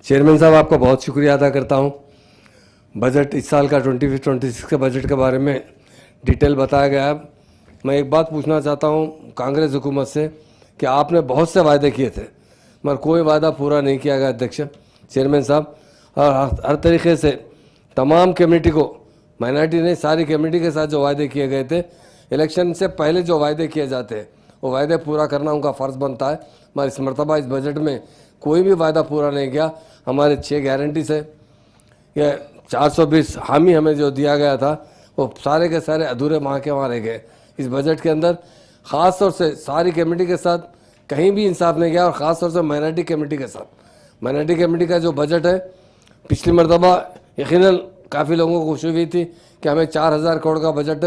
Chairman साहब, आपका बहुत शुक्रिया अदा करता हूं। बजट इस साल का 25-26 के बजट के बारे में डिटेल बताया गया है। मैं एक बात पूछना चाहता हूं कांग्रेस हुकूमत से कि आपने बहुत से वायदे किए थे मगर कोई वादा पूरा नहीं किया गया अध्यक्ष चेयरमैन साहब। और हर तरीके से तमाम कमेटी को, माइनॉरिटी नहीं सारी कमेटी के साथ जो वायदे किए गए थे, इलेक्शन से पहले जो वायदे किए जाते हैं वो वायदे पूरा करना उनका फ़र्ज़ बनता है। मगर इस मरतबा इस बजट में कोई भी वायदा पूरा नहीं किया। हमारे 6 गारंटी से ये 420 हामी हमें जो दिया गया था वो सारे के सारे अधूरे वहाँ के वहाँ रह गए। इस बजट के अंदर ख़ास तौर से सारी कमेटी के साथ कहीं भी इंसाफ नहीं किया और ख़ास तौर से माइनॉरिटी कमेटी के साथ। माइनॉरिटी कमेटी का जो बजट है, पिछली मरतबा यकीनन काफ़ी लोगों को खुशी हुई थी कि हमें 4000 करोड़ का बजट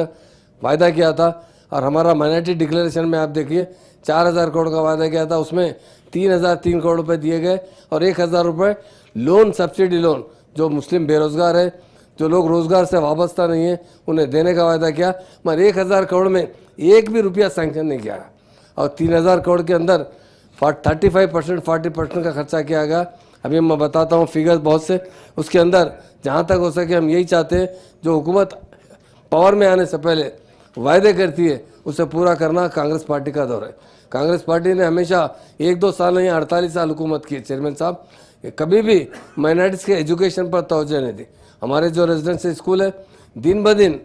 वायदा किया था और हमारा माइनॉरिटी डिक्लेरेशन में आप देखिए 4000 करोड़ का वायदा किया था, उसमें 3003 करोड़ रुपए दिए गए और 1000 रुपये लोन, सब्सिडी लोन जो मुस्लिम बेरोज़गार है, जो लोग रोज़गार से वाबस्ता नहीं है, उन्हें देने का वायदा किया। मगर 1000 करोड़ में एक भी रुपया सैंक्शन नहीं किया और 3000 करोड़ के अंदर 35% 40% का खर्चा किया गया। अभी मैं बताता हूँ फिगर्स बहुत से, उसके अंदर जहाँ तक हो सके हम यही चाहते हैं जो हुकूमत पावर में आने से पहले वायदे करती है उसे पूरा करना कांग्रेस पार्टी का दौर है। कांग्रेस पार्टी ने हमेशा 1-2 साल नहीं 48 साल हुकूमत की चेयरमैन साहब, कभी भी माइनॉरिटीज़ के एजुकेशन पर तवज्जो नहीं दी। हमारे जो रेजिडेंशियल स्कूल है दिन ब दिन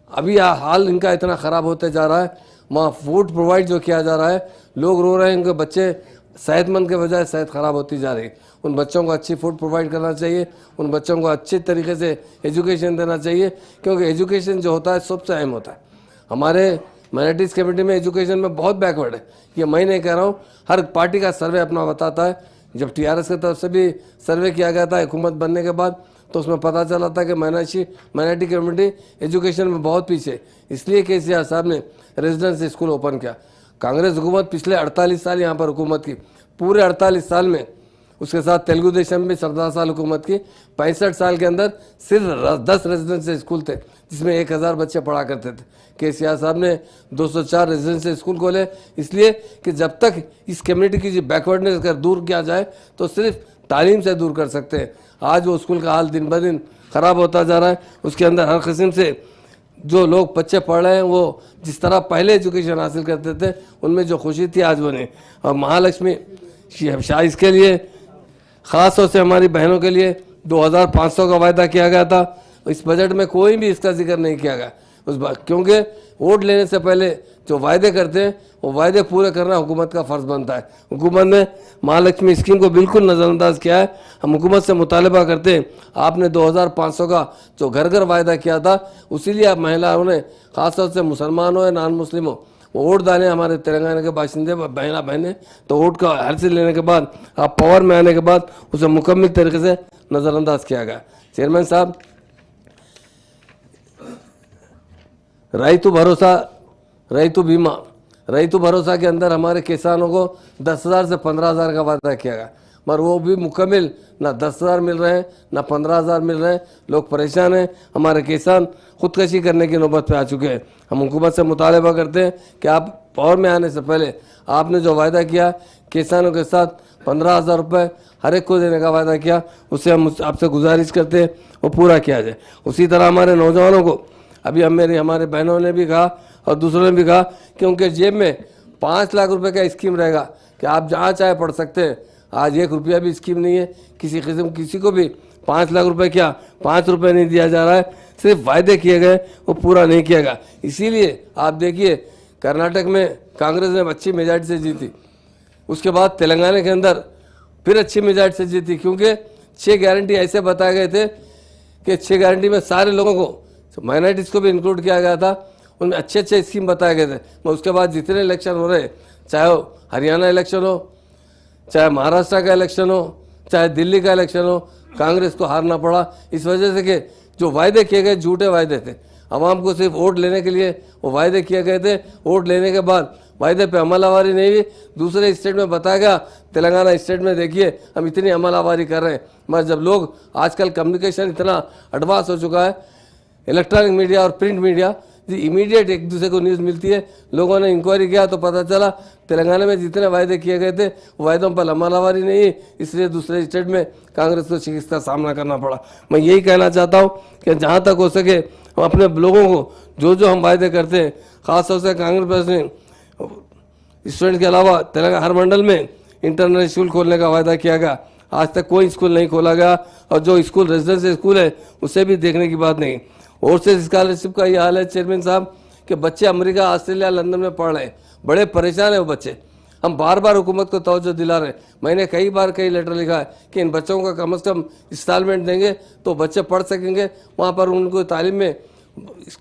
अभी हाल इनका इतना ख़राब होते जा रहा है, वहाँ फूड प्रोवाइड जो किया जा रहा है, लोग रो रहे हैं, उनके बच्चे सेहतमंद के बजाय सेहत ख़राब होती जा रही है। उन बच्चों को अच्छी फूड प्रोवाइड करना चाहिए, उन बच्चों को अच्छे तरीके से एजुकेशन देना चाहिए, क्योंकि एजुकेशन जो होता है सबसे अहम होता है। हमारे माइनॉरिटीज़ कमेटी में एजुकेशन में बहुत बैकवर्ड है, ये मैं नहीं कह रहा हूँ, हर पार्टी का सर्वे अपना बताता है। जब टीआरएस की तरफ से भी सर्वे किया गया था हुकूमत बनने के बाद, तो उसमें पता चला था कि माइनॉरिटी कम्युनिटी एजुकेशन में बहुत पीछे, इसलिए केसीआर साहब ने रेजिडेंशियल स्कूल ओपन किया। कांग्रेस हुकूमत पिछले 48 साल यहाँ पर हुकूमत की, पूरे 48 साल में उसके साथ तेलुगु देशम भी 17 साल हुकूमत की, 65 साल के अंदर सिर्फ 10 रेजिडेंशियल स्कूल थे जिसमें 1000 बच्चे पढ़ा करते थे। केसीआर साहब ने 204 रेजिडेंशियल स्कूल खोले, इसलिए कि जब तक इस कम्युनिटी की जो बैकवर्डनेस अगर दूर किया जाए तो सिर्फ तालीम से दूर कर सकते हैं। आज वो स्कूल का हाल दिन ब दिन ख़राब होता जा रहा है। उसके अंदर हर किस्म से जो लोग बच्चे पढ़ रहे हैं वो जिस तरह पहले एजुकेशन हासिल करते थे उनमें जो खुशी थी आज वो नहीं। और महालक्ष्मी शाह इसके लिए ख़ास तौर से हमारी बहनों के लिए 2500 का वायदा किया गया था। इस बजट में कोई भी इसका जिक्र नहीं किया गया उस बात, क्योंकि वोट लेने से पहले जो वायदे करते हैं वो वायदे पूरे करना हुकूमत का फ़र्ज़ बनता है। हुकूमत ने महालक्ष्मी स्कीम को बिल्कुल नज़रअंदाज किया है। हम हुकूमत से मुतालबा करते हैं, आपने 2500 का जो घर घर वायदा किया था, उसीलिए आप महिलाओं ने, ख़ासतौर से मुसलमान हो या नॉन मुस्लिम हो, वो वोट डालें हमारे तेलंगाना के बाशिंदे बहनें, तो वोट का हर्ज लेने के बाद, आप पावर में आने के बाद उसे मुकम्मल तरीके से नज़रअंदाज किया गया। चेयरमैन साहब, रैतु बीमा, रैतु भरोसा के अंदर हमारे किसानों को 10,000 से 15,000 का वादा किया गया, मगर वो भी मुकम्मल ना 10,000 मिल रहे हैं ना 15,000 मिल रहे हैं। लोग परेशान हैं, हमारे किसान खुदकशी करने की नौबत पे आ चुके हैं। हम हुकूमत से मुतालबा करते हैं कि आप पावर में आने से पहले आपने जो वायदा किया किसानों के साथ 15,000 रुपये हर एक को देने का वायदा किया, उससे हम आपसे गुजारिश करते हैं वो पूरा किया जाए। उसी तरह हमारे नौजवानों को, अभी हमारे बहनों ने भी कहा और दूसरों ने भी कहा कि उनके जेब में 5 लाख रुपए का स्कीम रहेगा कि आप जहाँ चाहे पढ़ सकते हैं। आज 1 रुपया भी स्कीम नहीं है, किसी को भी 5 लाख रुपए क्या 5 रुपये नहीं दिया जा रहा है। सिर्फ वायदे किए गए वो पूरा नहीं किया गया। इसीलिए आप देखिए कर्नाटक में कांग्रेस ने अच्छी मेजॉरिटी से जीती, उसके बाद तेलंगाना के अंदर फिर अच्छी मेजॉरिटी से जीती, क्योंकि 6 गारंटी ऐसे बताए गए थे कि 6 गारंटी में सारे लोगों को, माइनॉरिटीज़ को भी इंक्लूड किया गया था, उनमें अच्छे स्कीम बताए गए थे। मगर उसके बाद जितने इलेक्शन हो रहे, चाहे वो हरियाणा इलेक्शन हो, चाहे महाराष्ट्र का इलेक्शन हो, चाहे दिल्ली का इलेक्शन हो, कांग्रेस को हारना पड़ा। इस वजह से कि जो वायदे किए गए झूठे वायदे थे, आवाम को सिर्फ वोट लेने के लिए वो वायदे किए गए थे। वोट लेने के बाद वायदे पे अमलावरी नहीं हुई। दूसरे स्टेट में बताया गया, तेलंगाना स्टेट में देखिए हम इतनी अमलावरी कर रहे हैं, मगर जब लोग, आजकल कम्युनिकेशन इतना एडवांस हो चुका है, इलेक्ट्रॉनिक मीडिया और प्रिंट मीडिया, इमीडिएट एक दूसरे को न्यूज़ मिलती है। लोगों ने इंक्वायरी किया तो पता चला तेलंगाना में जितने वायदे किए गए थे वो वायदों पर अमलवारी नहीं है, इसलिए दूसरे स्टेट में कांग्रेस को शिकस्त का सामना करना पड़ा। मैं यही कहना चाहता हूँ कि जहाँ तक हो सके हम अपने लोगों को जो हम वायदे करते हैं, खासतौर से कांग्रेस ने स्टूडेंट के अलावा तेलंगाना हर मंडल में इंटरनल स्कूल खोलने का वायदा किया गया, आज तक कोई स्कूल नहीं खोला गया। और जो स्कूल रेजिडेंशियल स्कूल है उसे भी देखने की बात नहीं। और से स्कॉलरशिप का ये हाल है चेयरमैन साहब कि बच्चे अमेरिका, ऑस्ट्रेलिया, लंदन में पढ़ रहे हैं, बड़े परेशान है वो बच्चे। हम बार बार हुकूमत को तवज्जो दिला रहे हैं। मैंने कई बार कई लेटर लिखा है कि इन बच्चों का कम से कम इंस्टॉलमेंट देंगे तो बच्चे पढ़ सकेंगे। वहाँ पर उनको तालीम में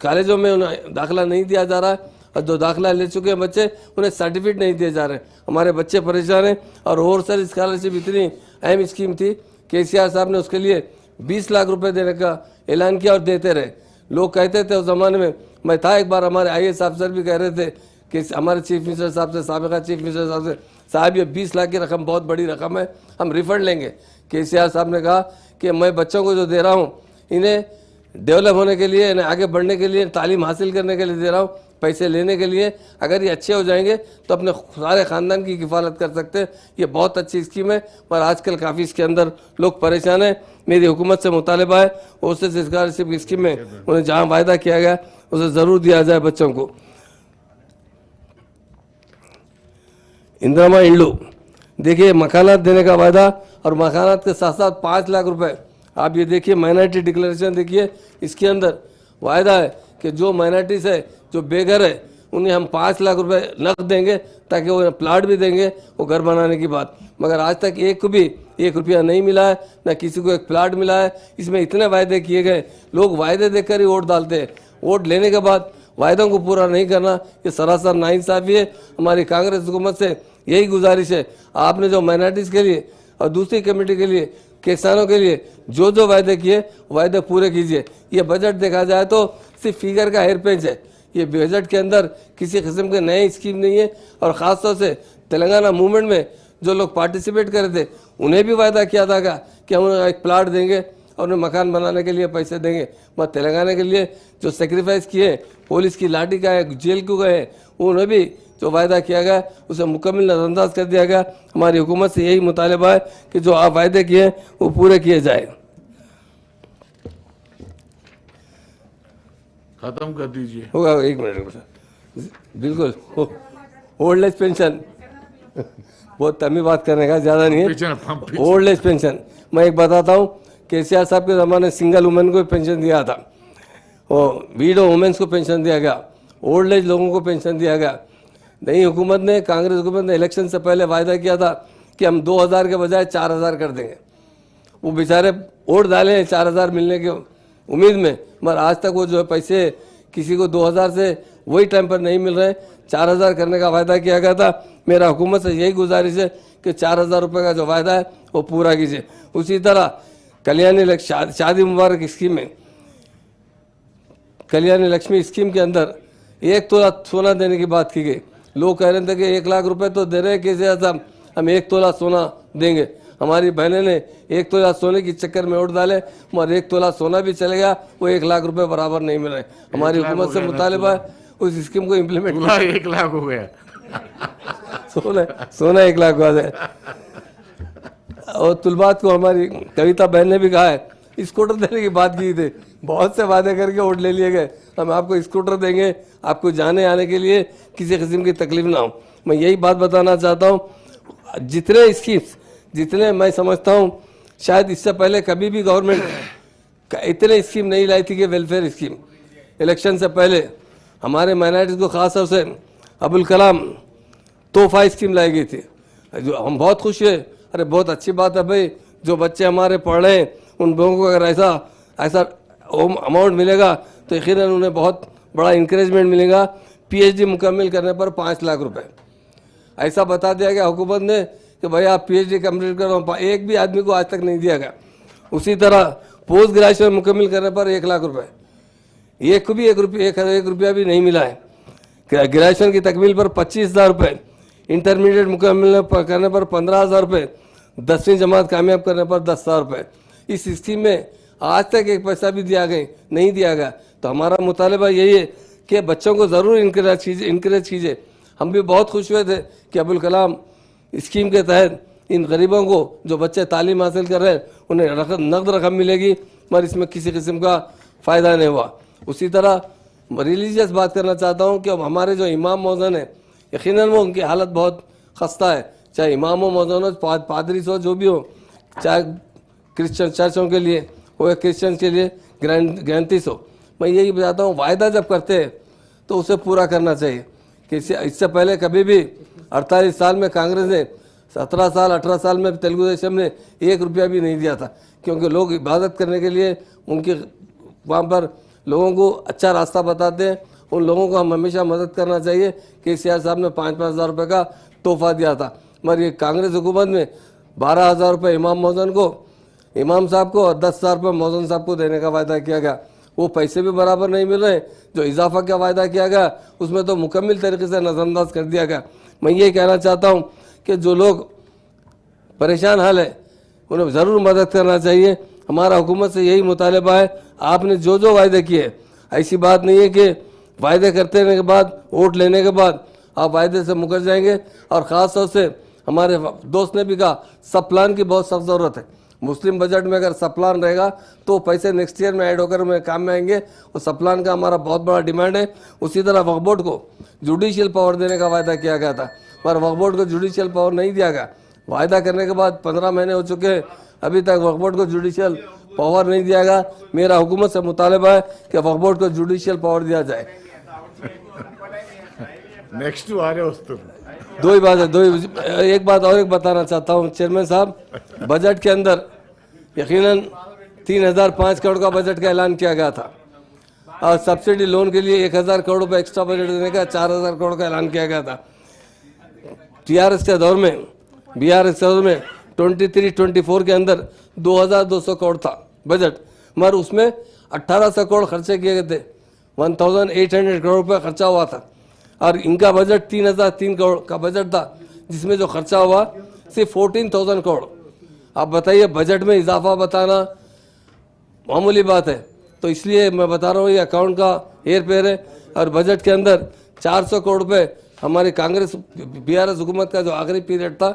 कॉलेजों में उन्हें दाखिला नहीं दिया जा रहा है, और जो दाखिला ले चुके हैं बच्चे उन्हें सर्टिफिकेट नहीं दिए जा रहे। हमारे बच्चे परेशान हैं। और सर स्कॉलरशिप इतनी अहम स्कीम थी, केसीआर साहब ने उसके लिए 20 लाख रुपए देने का ऐलान किया और देते रहे। लोग कहते थे उस ज़माने में, मैं था एक बार, हमारे IAS अफसर भी कह रहे थे कि हमारे चीफ मिनिस्टर साहब से, साबिका चीफ मिनिस्टर साहब से, साहब ये 20 लाख की रकम बहुत बड़ी रकम है, हम रिफंड लेंगे। केसीआर साहब ने कहा कि मैं बच्चों को जो दे रहा हूँ इन्हें डेवलप होने के लिए, इन्हें आगे बढ़ने के लिए, तालीम हासिल करने के लिए दे रहा हूँ, पैसे लेने के लिए। अगर ये अच्छे हो जाएंगे तो अपने सारे ख़ानदान की किफ़ालत कर सकते हैं। ये बहुत अच्छी स्कीम है, पर आजकल काफ़ी इसके अंदर लोग परेशान हैं। मेरी हुकूमत से मुतालबा है उससे स्कॉलरशिप की स्कीम में उन्हें जहाँ वायदा किया गया उसे ज़रूर दिया जाए बच्चों को। इंदिरा इंड्लू देखिए, मकानात देने का वायदा, और मकानात के साथ साथ 5 लाख रुपए। आप ये देखिए माइनॉरिटी डिक्लेरेशन देखिए, इसके अंदर वायदा है कि जो माइनॉरिटीज है, जो बेघर है, उन्हें हम 5 लाख रुपए नकद देंगे ताकि वो प्लाट भी देंगे वो घर बनाने की बात। मगर आज तक एक को भी 1 रुपया नहीं मिला है, ना किसी को एक प्लाट मिला है। इसमें इतने वायदे किए गए, लोग वायदे देखकर ही वोट डालते हैं, वोट लेने के बाद वायदों को पूरा नहीं करना, ये सरासर नाइंसाफी है। हमारी कांग्रेस हुकूमत से यही गुजारिश है, आपने जो माइनॉरिटीज़ के लिए और दूसरी कम्युनिटी के लिए, किसानों के लिए जो वायदे किए वायदे पूरे कीजिए। ये बजट देखा जाए तो सिर्फ फिगर का हेर पेंच है, ये बजट के अंदर किसी किस्म के नए स्कीम नहीं है। और ख़ासतौर से तेलंगाना मूवमेंट में जो लोग पार्टिसिपेट कर रहे थे उन्हें भी वायदा किया था कि हम उन्हें एक प्लाट देंगे और उन्हें मकान बनाने के लिए पैसे देंगे। मगर तेलंगाना के लिए जो सेक्रीफाइस किए, पुलिस की लाठी का है, जेल को गए, उन्हें भी जो वायदा किया गया उसे मुकम्मल नज़रअंदाज कर दिया गया। हमारी हुकूमत से यही मुतालबा है कि जो आप वायदे किए वो पूरे किए जाए। खत्म कर दीजिए। होगा 1 मिनट बिल्कुल। ओल्ड एज पेंशन बहुत तमी बात करने का, ज़्यादा नहीं है। ओल्ड एज पेंशन मैं एक बताता हूँ, केसीआर साहब के ज़माने सिंगल वुमेन को पेंशन दिया था, और वीडो वुमेन्स को पेंशन दिया गया, ओल्ड एज लोगों को पेंशन दिया गया। नई हुकूमत ने, कांग्रेस हुकूमत ने इलेक्शन से पहले वायदा किया था कि हम 2000 के बजाय 4000 कर देंगे। वो बेचारे वोट डाले 4000 मिलने की उम्मीद में, मगर आज तक वो जो है पैसे किसी को 2000 से वही टाइम पर नहीं मिल रहे। 4000 करने का वायदा किया गया था। मेरा हुकूमत से यही गुजारिश है कि 4000 रुपये का जो वायदा है वो पूरा कीजिए। उसी तरह कल्याणी शादी मुबारक स्कीम में, कल्याणी लक्ष्मी स्कीम के अंदर 1 तोला सोना देने की बात की गई। लोग कह रहे थे कि 1 लाख रुपए तो दे रहे हैं कैसे साहब, हम 1 तोला सोना देंगे। हमारी बहनें ने 1 तोला सोने के चक्कर में वोट डाले, मगर 1 तोला सोना भी चले गया, वो 1 लाख रुपए बराबर नहीं मिल रहे। हमारी हुकूमत से मुतालिबा है उस स्कीम को इम्प्लीमेंट। 1 लाख हो गया सोना 1 लाख हुआ है। और तुलबात को हमारी कविता बहन ने भी कहा है, स्कूटर देने की बात की थी, बहुत से वादे करके वोट ले लिए गए। हम आपको स्कूटर देंगे, आपको जाने आने के लिए किसी किस्म की तकलीफ ना हो। मैं यही बात बताना चाहता हूँ, जितने स्कीम्स, जितने मैं समझता हूँ शायद इससे पहले कभी भी गवर्नमेंट इतने स्कीम नहीं लाई थी कि वेलफेयर स्कीम। इलेक्शन से पहले हमारे माइनॉरिटीज़ को खास तौर से अबुल कलाम तोहफा स्कीम लाई गई थी, जो हम बहुत खुश है। अरे बहुत अच्छी बात है भाई, जो बच्चे हमारे पढ़ रहे हैं उन लोगों को अगर ऐसा अमाउंट मिलेगा तो यकीनन उन्हें बहुत बड़ा इंकरेजमेंट मिलेगा। PhD मुकम्मल करने पर 5 लाख रुपए ऐसा बता दिया गया हुकूमत ने कि भाई आप PhD कंप्लीट करो, एक भी आदमी को आज तक नहीं दिया गया। उसी तरह पोस्ट ग्रेजुएशन मुकम्मल करने पर 1 लाख रुपए, एक भी 1 रुपया भी नहीं मिला है। ग्रेजुएशन की तकमील पर 25,000 रुपये, इंटरमीडिएट मुकम्मल करने पर 15,000 रुपये, 10वीं जमात कामयाब करने पर 10,000 रुपये। इस स्कीम में आज तक एक पैसा भी नहीं दिया गया। तो हमारा मुतालबा यही है कि बच्चों को ज़रूर इनकरेज कीजिए। हम भी बहुत खुश हुए थे कि अब्दुल कलाम स्कीम के तहत इन गरीबों को जो बच्चे तालीम हासिल कर रहे हैं उन्हें नकद रकम मिलेगी, मगर इसमें किसी किस्म का फ़ायदा नहीं हुआ। उसी तरह रिलीजियस बात करना चाहता हूँ कि अब हमारे जो इमाम मौज़न हैं, यकीनन वो उनकी हालत बहुत खस्ता है, चाहे इमाम हो, मौज़न हो, पादरी हो, जो भी हो, चाहे क्रिश्चियन चर्चों के लिए हो या क्रिश्चियन के लिए ग्रैंथिस हो। मैं यही बताता हूँ, वायदा जब करते हैं तो उसे पूरा करना चाहिए। कि इससे पहले कभी भी 48 साल में कांग्रेस ने 17 साल 18 साल में तेलुगु देशम ने 1 रुपया भी नहीं दिया था, क्योंकि लोग इबादत करने के लिए उनके वहाँ पर लोगों को अच्छा रास्ता बताते हैं। उन लोगों को हम हमेशा मदद करना चाहिए। केसीआर साहब ने 5-5 हज़ार रुपये का तोहफा दिया था, मगर ये कांग्रेस हुकूमत में 12,000 रुपये इमाम मौज़न को, इमाम साहब को, और 10,000 रुपये मौज़न साहब को देने का वायदा किया गया। वो पैसे भी बराबर नहीं मिल रहे। जो इजाफा का वायदा किया गया उसमें तो मुकम्मल तरीके से नज़रअंदाज कर दिया गया। मैं ये कहना चाहता हूँ कि जो लोग परेशान हाल है उन्हें ज़रूर मदद करना चाहिए। हमारा हुकूमत से यही मुतालबा है, आपने जो जो वायदे किए, ऐसी बात नहीं है कि वायदे करते रहने के बाद, वोट लेने के बाद आप वायदे से मुकर जाएंगे। और ख़ास तौर से हमारे दोस्त ने भी कहा सब प्लान की बहुत सख्त ज़रूरत है। मुस्लिम बजट में अगर सब प्लान रहेगा तो पैसे नेक्स्ट ईयर में ऐड होकर में काम में आएंगे, और सब प्लान का हमारा बहुत बड़ा डिमांड है। उसी तरह वक्फ बोर्ड को जुडिशियल पावर देने का वायदा किया गया था, पर वक्फ बोर्ड को जुडिशियल पावर नहीं दिया गया। वायदा करने के बाद 15 महीने हो चुके हैं, अभी तक वक्फ बोर्ड को जुडिशियल पावर नहीं दिया गया। मेरा हुकूमत से मुतालबा है कि वक्फ बोर्ड को जुडिशियल पावर दिया जाए। नेक्स्ट आ रहे हो दो ही बात है, एक बात और एक बताना चाहता हूँ चेयरमैन साहब, बजट के अंदर यकीनन 3005 करोड़ का बजट का ऐलान किया गया था, और सब्सिडी लोन के लिए 1000 करोड़ रुपये एक्स्ट्रा बजट देने का 4000 करोड़ का ऐलान किया गया था। टीआरएस के दौर में, बीआरएस के दौर में 23-24 के अंदर 2200 करोड़ था बजट, मगर उसमें 1800 करोड़ खर्चे किए गए थे, 1800 करोड़ रुपये खर्चा हुआ था। और इनका बजट 3003 करोड़ का बजट था, जिसमें जो खर्चा हुआ सिर्फ 14,000 करोड़। आप बताइए, बजट में इजाफा बताना मामूली बात है। तो इसलिए मैं बता रहा हूँ ये अकाउंट का हेर फेर है। और बजट के अंदर 400 करोड़ रुपये हमारी कांग्रेस बीआरएस हुकूमत का जो आखिरी पीरियड था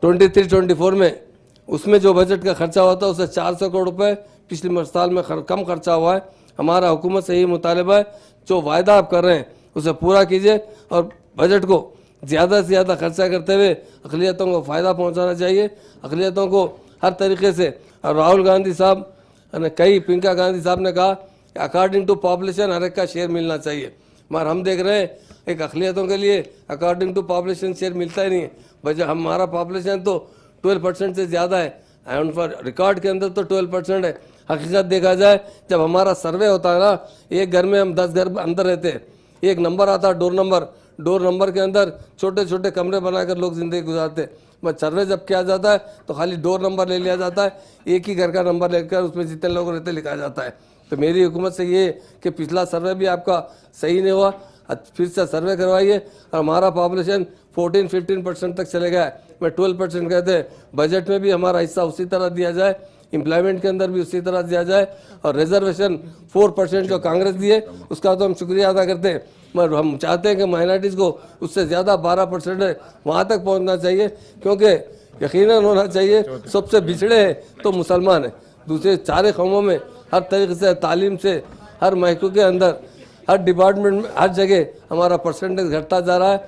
23-24 में, उसमें जो बजट का खर्चा हुआ था उससे 400 करोड़ रुपये पिछले साल में कम खर्चा हुआ है। हमारा हुकूमत से यही मुतालबा है, जो वायदा आप कर रहे हैं उसे पूरा कीजिए, और बजट को ज़्यादा से ज़्यादा खर्चा करते हुए अक़लियतों को फ़ायदा पहुंचाना चाहिए, अक़लियतों को हर तरीके से। और राहुल गांधी साहब ने प्रियंका गांधी साहब ने कहा कि अकॉर्डिंग टू पॉपुलेशन हर एक का शेयर मिलना चाहिए, मगर हम देख रहे हैं एक अक़लियतों के लिए अकॉर्डिंग टू पॉपुलेशन शेयर मिलता ही नहीं है। वजह हमारा पॉपुलेशन तो 12% से ज़्यादा है, एंड फॉर रिकॉर्ड के अंदर तो 12% है। हकीकत देखा जाए, जब हमारा सर्वे होता है ना, एक घर में हम 10 घर अंदर रहते हैं, एक नंबर आता है डोर नंबर के अंदर छोटे छोटे कमरे बनाकर लोग ज़िंदगी गुजारते हैं। मैं सर्वे जब किया जाता है तो खाली डोर नंबर ले लिया जाता है, एक ही घर का नंबर लेकर उसमें जितने लोग रहते लिखा जाता है। तो मेरी हुकूमत से ये कि पिछला सर्वे भी आपका सही नहीं हुआ, फिर से सर्वे करवाइए। और हमारा पॉपुलेशन 14-15% तक चले गया है, मैं 12% कहते हैं। बजट में भी हमारा हिस्सा उसी तरह दिया जाए, एम्प्लॉयमेंट के अंदर भी उसी तरह दिया जाए। और रिजर्वेशन 4% जो कांग्रेस दिए उसका तो हम शुक्रिया अदा करते हैं, मगर हम चाहते हैं कि माइनॉरिटीज़ को उससे ज़्यादा 12% है वहाँ तक पहुँचना चाहिए, क्योंकि यकीनन होना चाहिए सबसे पिछड़े हैं तो मुसलमान हैं। दूसरे सारे कौमों में हर तरीके से, तालीम से, हर महकमे के अंदर, हर डिपार्टमेंट में, हर जगह हमारा परसेंटेज घटता जा रहा है।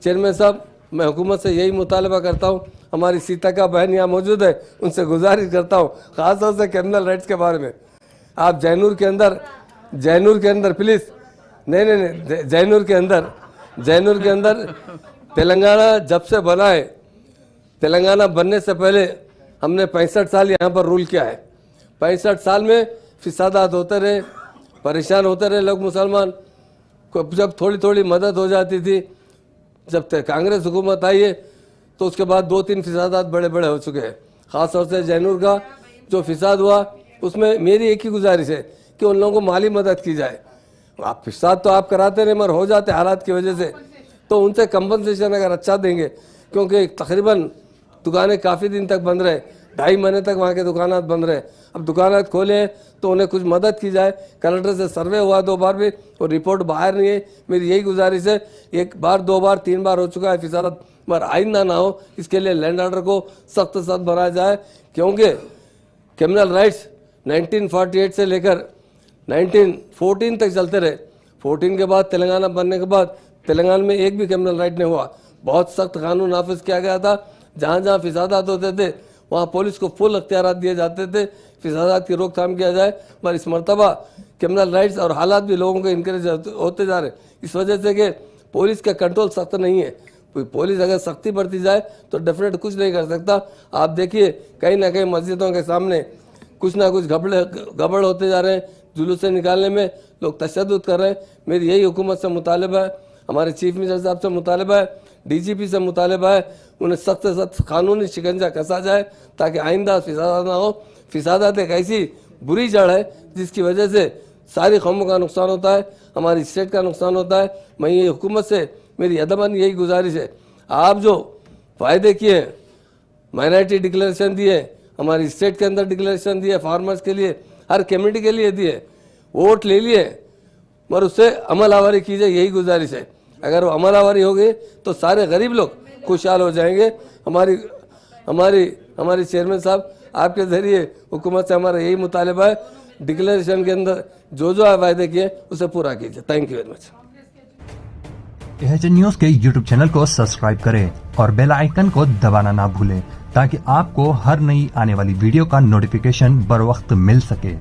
चेयरमैन साहब, मैं हुकूमत से यही मुतालबा करता हूँ, हमारी सीता का बहन यहाँ मौजूद है, उनसे गुजारिश करता हूँ ख़ास तौर से क्रिमिनल राइट्स के बारे में। आप जैनूर के अंदर प्लीज़, नहीं, जैनूर के अंदर तेलंगाना जब से बना है, तेलंगाना बनने से पहले हमने 65 साल यहाँ पर रूल किया है। 65 साल में फिसादात होते रहे, परेशान होते रहे लोग मुसलमान को। जब थोड़ी थोड़ी मदद हो जाती थी, जब तक कांग्रेस हुकूमत आई है तो उसके बाद 2-3 फिसादात बड़े बड़े हो चुके हैं। ख़ास तौर से जैनूर का जो फिसाद हुआ, उसमें मेरी एक ही गुजारिश है कि उन लोगों को माली मदद की जाए। आप फिसाद तो आप कराते रहे, मगर हो जाते हालात की वजह से, तो उनसे कंपनसेशन अगर अच्छा देंगे, क्योंकि तकरीबन दुकानें काफ़ी दिन तक बंद रहे, 2.5 महीने तक वहाँ के दुकानात बंद रहे। अब दुकानात खोले हैं तो उन्हें कुछ मदद की जाए। कलेक्टर से सर्वे हुआ 2 बार भी और रिपोर्ट बाहर नहीं है। मेरी यही गुजारिश है, 1 बार 2 बार 3 बार हो चुका है फिसारत, मगर आइंदा ना हो, इसके लिए लैंड ऑर्डर को सख्त सख्त बनाया जाए। क्योंकि क्रिमिनल राइट्स 1948 से लेकर 1914 तक चलते रहे। 14 के बाद तेलंगाना बनने के बाद तेलंगाना में एक भी क्रिमिनल राइट नहीं हुआ। बहुत सख्त कानून नाफिज किया गया था। जहाँ जहाँ फिसादात होते थे वहाँ पुलिस को फुल अख्तियारात दिए जाते थे, फिसादात की रोकथाम किया जाए। पर इस मरतबा क्रिमिनल राइट्स और हालात भी लोगों के इनकरेज होते जा रहे, इस वजह से कि पुलिस का कंट्रोल सख्त नहीं है। पुलिस अगर सख्ती बरती जाए तो डेफिनेट कुछ नहीं कर सकता। आप देखिए कहीं ना कहीं मस्जिदों के सामने कुछ ना कुछ गड़बड़ होते जा रहे हैं। जुलूसें निकालने में लोग तशद्दुद कर रहे हैं। मेरी यही हुकूमत से मुतालिबा है, हमारे चीफ मिनिस्टर साहब से मुतालिबा है, डीजीपी से मुतालिबा है, उन्हें सख्त से सख्त कानूनी शिकंजा कसा जाए ताकि आइंदा फिसादात ना हो। फिसादात एक ऐसी बुरी जड़ है जिसकी वजह से सारी कौमों का नुकसान होता है, हमारी स्टेट का नुकसान होता है। मैं ये हुकूमत से मेरी अदबन यही गुजारिश है, आप जो फ़ायदे किए, माइनॉरिटी डिक्लेरेशन दिए, हमारी स्टेट के अंदर डिक्लेरेशन दिए, फार्मर्स के लिए, हर कम्युनिटी के लिए दिए, वोट ले लिए, मगर उससे अमल आवारी कीजिए, यही गुजारिश है। अगर वो अमल आवारी हो गई तो सारे गरीब लोग खुशहाल हो जाएंगे। हमारी चेयरमैन साहब, आपके ज़रिए हुकूमत से हमारा यही मुतालिबा है, डिक्लेरेशन के अंदर जो जो वायदे किए उसे पूरा कीजिए। Thank you very much. HN news के यूट्यूब चैनल को सब्सक्राइब करें और बेल आइकन को दबाना ना भूलें ताकि आपको हर नई आने वाली वीडियो का नोटिफिकेशन बर वक्त मिल सके।